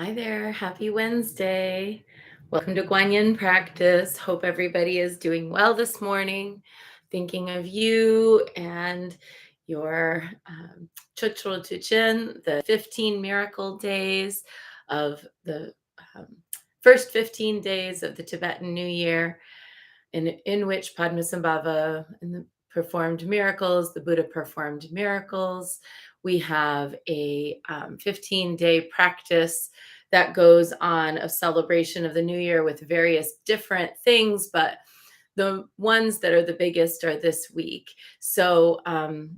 Hi there. Happy Wednesday. Welcome to Guanyin practice. Hope everybody is doing well this morning. Thinking of you and your Chuchul Tuchen, the 15 miracle days of the um, first 15 days of the Tibetan New Year, in which Padmasambhava performed miracles, the Buddha performed miracles. We have a 15-day practice that goes on of celebration of the new year with various different things, but the ones that are the biggest are this week. So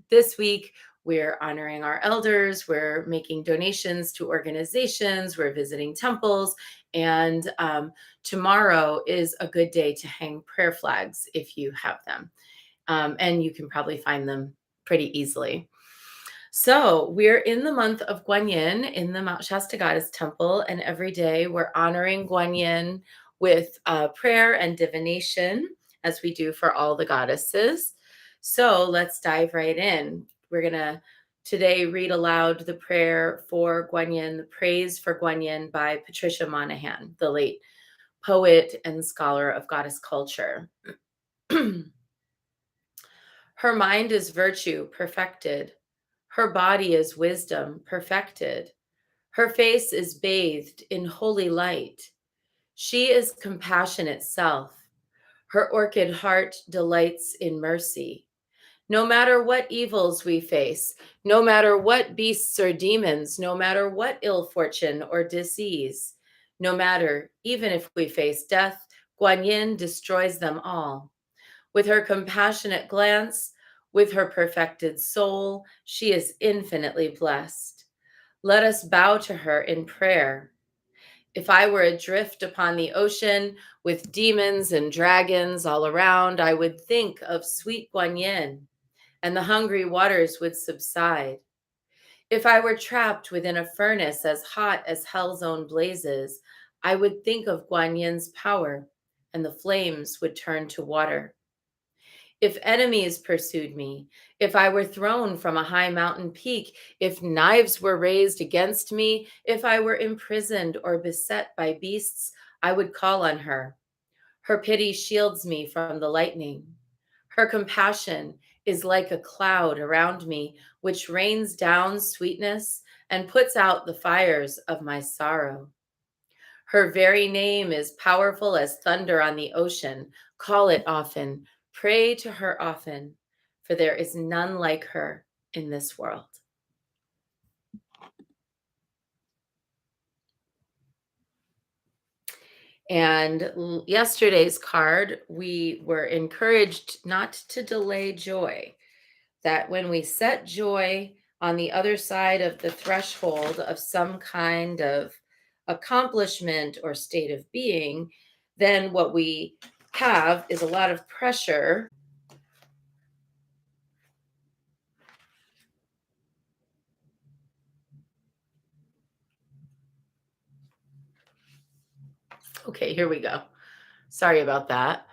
this week, we're honoring our elders, we're making donations to organizations, we're visiting temples, and tomorrow is a good day to hang prayer flags if you have them. And you can probably find them pretty easily. So we're in the month of Guanyin in the Mount Shasta Goddess Temple, and every day we're honoring Guanyin with prayer and divination, as we do for all the goddesses. So let's dive right in. We're going to today read aloud the prayer for Guanyin, the praise for Guanyin by Patricia Monahan, the late poet and scholar of goddess culture. Her mind is virtue perfected. Her body is wisdom perfected. Her face is bathed in holy light. She is compassion itself. Her orchid heart delights in mercy. No matter what evils we face, no matter what beasts or demons, no matter what ill fortune or disease, no matter even if we face death, Guanyin destroys them all. With her compassionate glance, with her perfected soul, she is infinitely blessed. Let us bow to her in prayer. If I were adrift upon the ocean with demons and dragons all around, I would think of sweet Guanyin, and the hungry waters would subside. If I were trapped within a furnace as hot as hell's own blazes, I would think of Guanyin's power, and the flames would turn to water. If enemies pursued me, if I were thrown from a high mountain peak, if knives were raised against me, if I were imprisoned or beset by beasts, I would call on her. Her pity shields me from the lightning. Her compassion is like a cloud around me, which rains down sweetness and puts out the fires of my sorrow. Her very name is powerful as thunder on the ocean. Call it often, pray to her often, for there is none like her in this world. And yesterday's card, we were encouraged not to delay joy, that when we set joy on the other side of the threshold of some kind of accomplishment or state of being, then what we have is a lot of pressure. Okay, here we go. Sorry about that.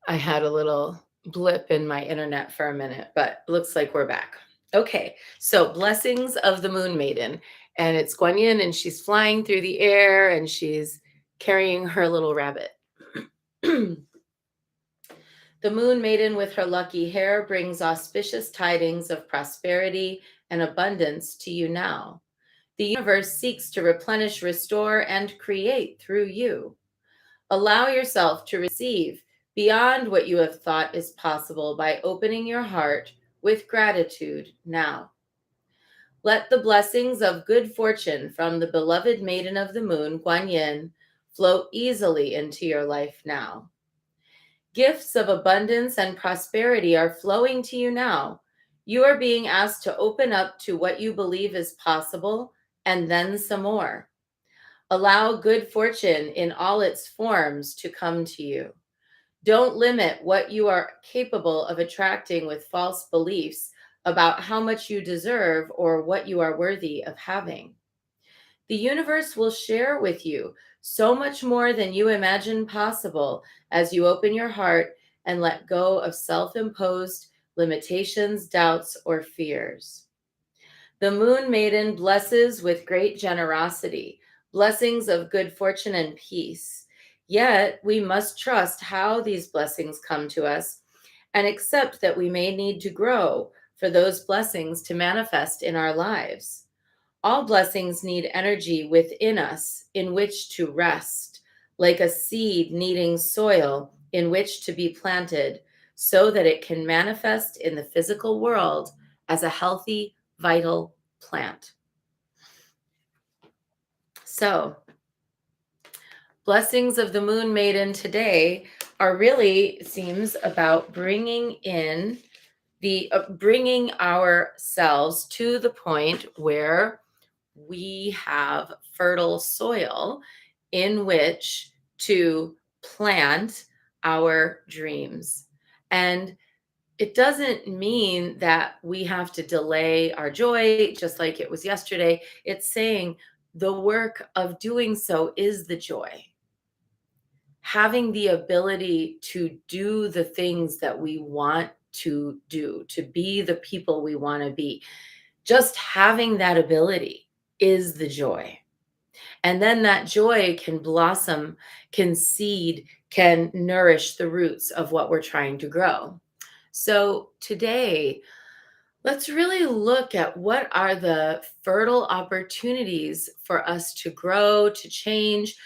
I had a little blip in my internet for a minute, but looks like we're back. Okay, so blessings of the Moon Maiden. And it's Guanyin, and she's flying through the air and she's carrying her little rabbit. The Moon Maiden with her lucky hair brings auspicious tidings of prosperity and abundance to you now. The universe seeks to replenish, restore, and create through you. Allow yourself to receive beyond what you have thought is possible by opening your heart with gratitude now. Let the blessings of good fortune from the beloved Maiden of the Moon, Guanyin, flow easily into your life now. Gifts of abundance and prosperity are flowing to you now. You are being asked to open up to what you believe is possible and then some more. Allow good fortune in all its forms to come to you. Don't limit what you are capable of attracting with false beliefs about how much you deserve or what you are worthy of having. The universe will share with you so much more than you imagine possible as you open your heart and let go of self-imposed limitations, doubts, or fears. The Moon Maiden blesses with great generosity. blessings of good fortune and peace. Yet we must trust how these blessings come to us and accept that we may need to grow for those blessings to manifest in our lives. All blessings need energy within us in which to rest, like a seed needing soil in which to be planted, so that it can manifest in the physical world as a healthy, vital plant. So, blessings of the moon maiden today are really seems about bringing ourselves to the point where we have fertile soil in which to plant our dreams. And it doesn't mean that we have to delay our joy just like it was yesterday. It's saying the work of doing so is the joy. Having the ability to do the things that we want to do, to be the people we want to be, just having that ability is the joy. And then that joy can blossom, can seed, can nourish the roots of what we're trying to grow. So today, let's really look at what are the fertile opportunities for us to grow, to change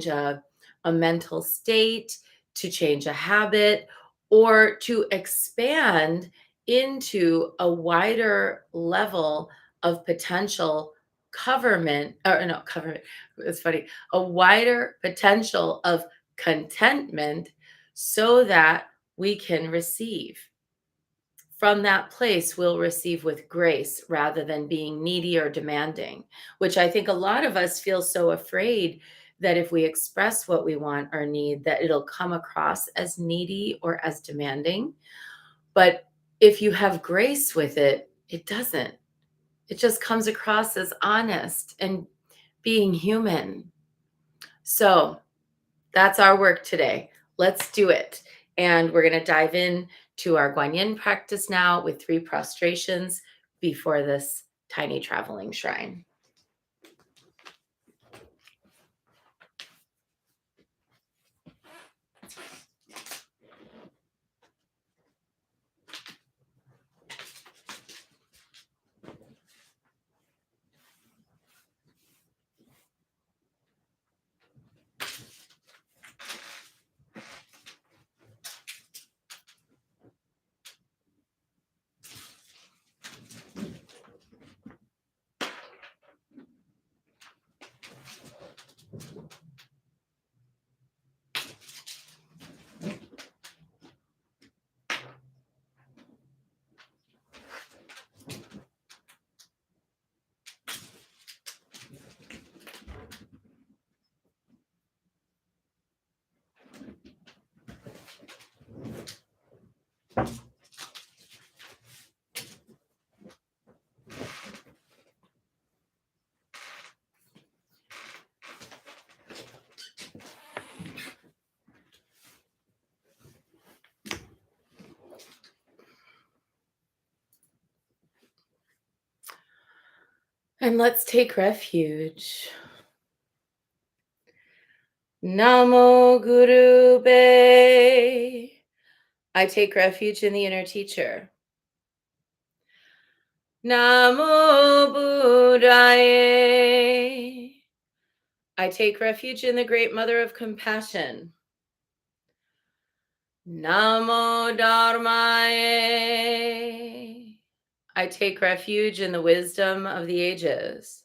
a mental state, to change a habit, or to expand into a wider level of potential coverment, or no, coverment, it's funny, a wider potential of contentment so that we can receive from that place we'll receive with grace rather than being needy or demanding, which I think a lot of us feel so afraid that if we express what we want or need, that it'll come across as needy or as demanding. But if you have grace with it, it doesn't. It just comes across as honest and being human. So that's our work today. Let's do it. And we're going to dive in to our Guanyin practice now with 3 prostrations before this tiny traveling shrine. And let's take refuge. Namo Guru Be. I take refuge in the inner teacher. Namo Buddhaye. I take refuge in the great mother of compassion. Namo Dharmaye. I take refuge in the wisdom of the ages.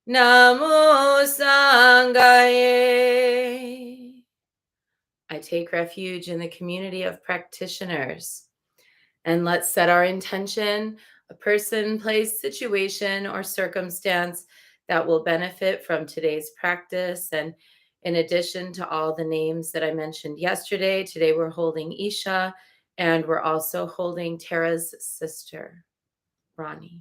Namo Sanghaye. I take refuge in the community of practitioners. And let's set our intention, a person, place, situation, or circumstance that will benefit from today's practice. And in addition to all the names that I mentioned yesterday, today we're holding Isha, and we're also holding Tara's sister, Ronnie.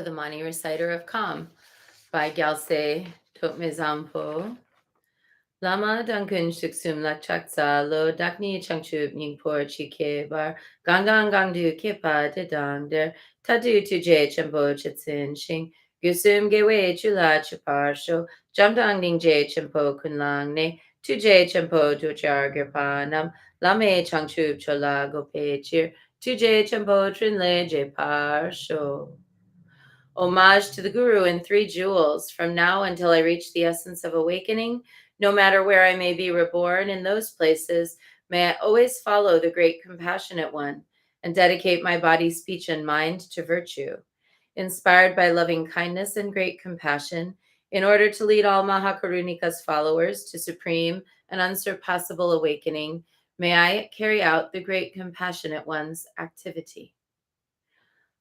for the Mani Reciter of Calm by Gyaltse Tokmezampo. Lama Dankun Suksum Lakchaksa Lo Dakni Changchub Ningpor Chike Bar Gangang Gangdu Kepa Dedang Der Tadu Tuje Champo Chitsin Shing Gusum Gewe Chula Chapar Sho Jamdang Ningje Champo Kunlang Ne Tuje Champo Dujar Gerpanam Lame Changchub Chola Gope Chir Tuje Champo Trinle Je Par Sho. Homage to the Guru in 3 jewels. From now until I reach the essence of awakening, no matter where I may be reborn in those places, may I always follow the great compassionate one and dedicate my body, speech, and mind to virtue. Inspired by loving kindness and great compassion, in order to lead all Mahakarunika's followers to supreme and unsurpassable awakening, may I carry out the great compassionate one's activity.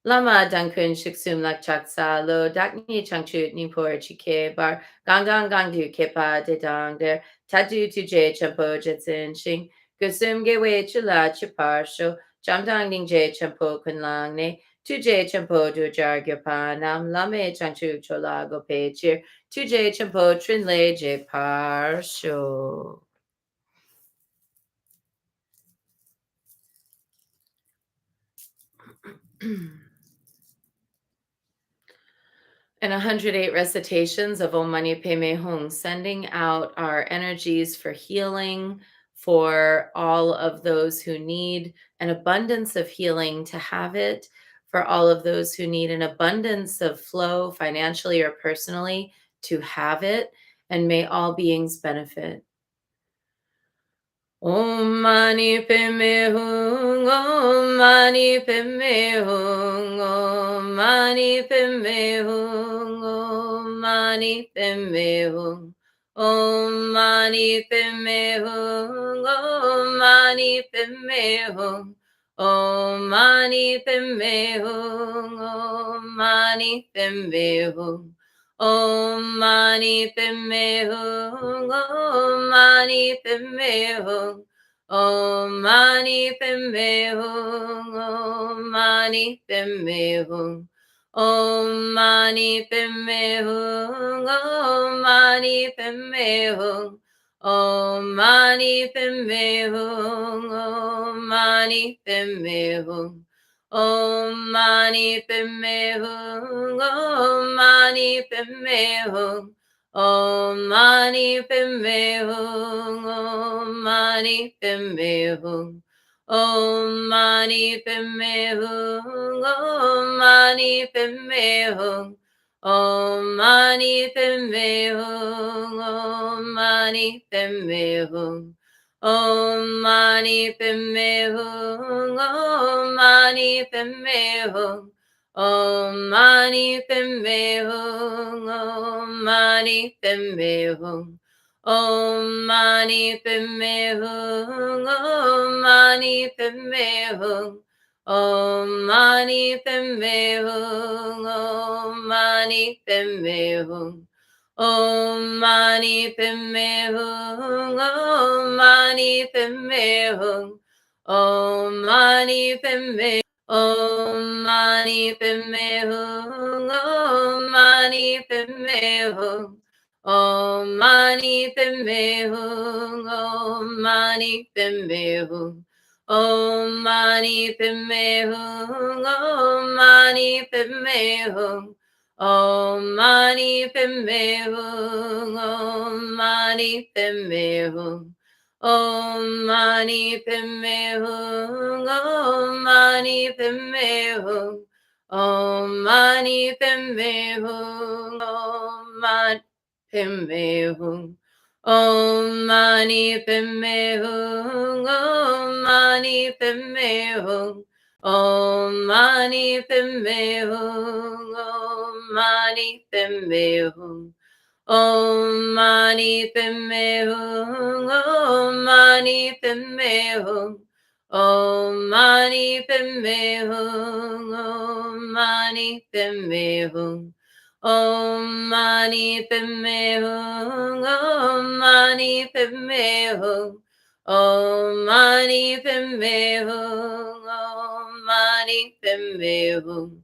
Lama Dankun Shiksum Lakchaksa Lo Dakni Changchut Nipor Chike Bar Gangang Gangdu Kepa Dedang Der Tadu Tuje Champo Jetsin Shing Gusum Gewe Chula Chipar Sho Jamdang Ningje Champo Kunlang Ne Tuje Champo Dujar Gyapa Nam Lame Changchu Chola Gope Chir Tuje Champo Trinle Je Par Sho. And 108 recitations of Om Mani Padme Hum, sending out our energies for healing, for all of those who need an abundance of healing to have it, for all of those who need an abundance of flow financially or personally to have it, and may all beings benefit. Om Mani Padme Hum, Om Mani Padme Hum, Om Mani Padme Hum, Om Mani Padme Hum, Om Mani Padme Hum, Om Mani Padme Hum, Om Mani Padme Hum, Om Mani Padme Hum. Om Mani Padme Hum, Om Mani Padme Hum, Om Mani Padme Hum, Om Mani Padme Hum, Om Mani Padme Hum, Om Mani Padme Hum, Om Mani Padme Hum, Om Mani Padme Hum. Om Mani Padme Hum, Om Mani Padme Hum, Om Mani Padme Hum, Om Mani Padme Hum, Om Mani Padme Hum, Om Mani Padme Hum, Om Mani Padme Hum, Om Mani Padme Hum. Om Mani Padme Hum, Om Mani Padme Hum, Om Mani Padme Hum, Om Mani Padme Hum, Om Mani Padme Hum, Om Mani Padme Hum, Om Mani Padme Hum, Om Mani Padme Hum. Om Mani Padme Hum, Om Mani Padme Hum, Om Mani Padme, Om Mani Padme Hum, Om Mani Padme Hum, Om Mani Padme Hum, Om Mani Padme Hum, Om Mani Padme Hum, Om Mani Padme Hum. Om Mani Padme Hum, Om Mani Padme Hum, Om Mani Padme Hum, Om Mani Padme Hum, Om Mani Padme Hum, Om Mani Padme Hum, Om Mani Padme Hum, Om Mani Padme Hum. Om Mani Padme Hum, Om Mani Padme Hum, Om Mani Padme Hum, Om Mani Padme Hum, Om Mani Padme Hum, Om Mani Padme Hum, Om Mani Padme Hum, Om Mani Padme Hum, Om Mani Padme Hum, Om Mani Padme Hum,